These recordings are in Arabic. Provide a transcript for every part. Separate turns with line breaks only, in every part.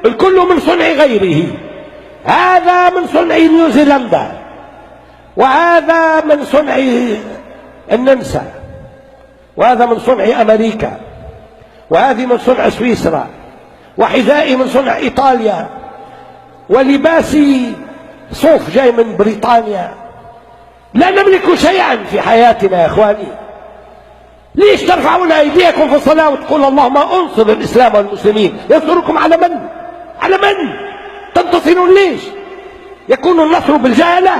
الكل من صنع غيره. هذا من صنع نيوزيلندا، وهذا من صنع النمسا، وهذا من صنع أمريكا، وهذه من صنع سويسرا، وحذائي من صنع إيطاليا، ولباسي صوف جاي من بريطانيا. لا نملك شيئا في حياتنا يا إخواني. ليش ترفعون أيديكم في الصلاة وتقول اللهم انصر الإسلام والمسلمين؟ ينصركم على من؟ على من تنتصرون؟ ليش يكون النصر بالجهلة؟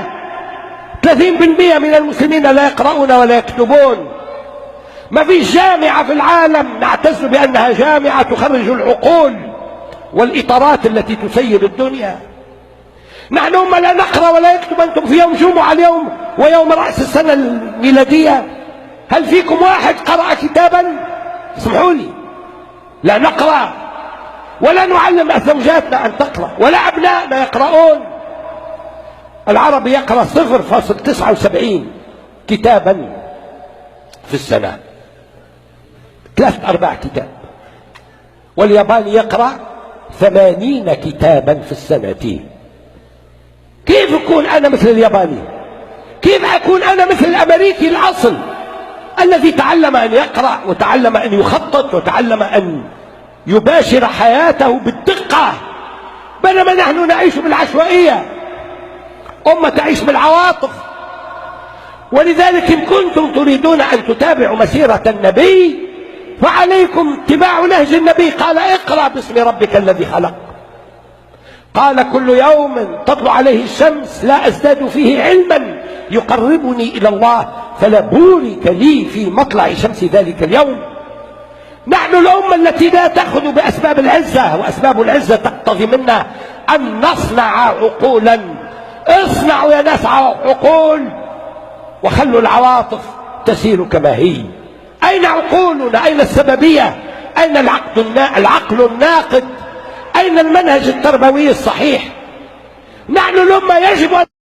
30% من المسلمين لا يقرؤون ولا يكتبون. ما فيش جامعة في العالم نعتز بأنها جامعة تخرج العقول والإطارات التي تسير الدنيا. نحن هم لا نقرأ ولا يكتب. أنتم في يوم جمعة اليوم ويوم رأس السنة الميلادية، هل فيكم واحد قرأ كتابا؟ اسمحوا لي، لا نقرأ ولا نعلم زوجاتنا أن تقرأ، ولا أبنائنا يقرؤون. العربي يقرأ 0.79 كتابا في السنة، 3-4 كتاب. والياباني يقرأ 80 كتابا في السنة. كيف أكون أنا مثل الياباني؟ كيف أكون أنا مثل الأمريكي الأصل الذي تعلم أن يقرأ وتعلم أن يخطط وتعلم أن يباشر حياته بالدقة، بينما نحن نعيش بالعشوائية، أمة تعيش بالعواطف. ولذلك إن كنتم تريدون أن تتابعوا مسيرة النبي فعليكم اتباع نهج النبي. قال اقرأ باسم ربك الذي خلق. قال كل يوم تطلع عليه الشمس لا أزداد فيه علما يقربني إلى الله، فلا بورك لي في مطلع شمس ذلك اليوم. نحن الأمة التي لا تأخذ بأسباب العزة، وأسباب العزة تقتضي منا أن نصنع عقولا. اصنعوا يا ناس عقول وخلوا العواطف تسير كما هي. أين عقولنا؟ أين السببية؟ أين العقل الناقد؟ أين المنهج التربوي الصحيح؟ نحن الأمة يجب أن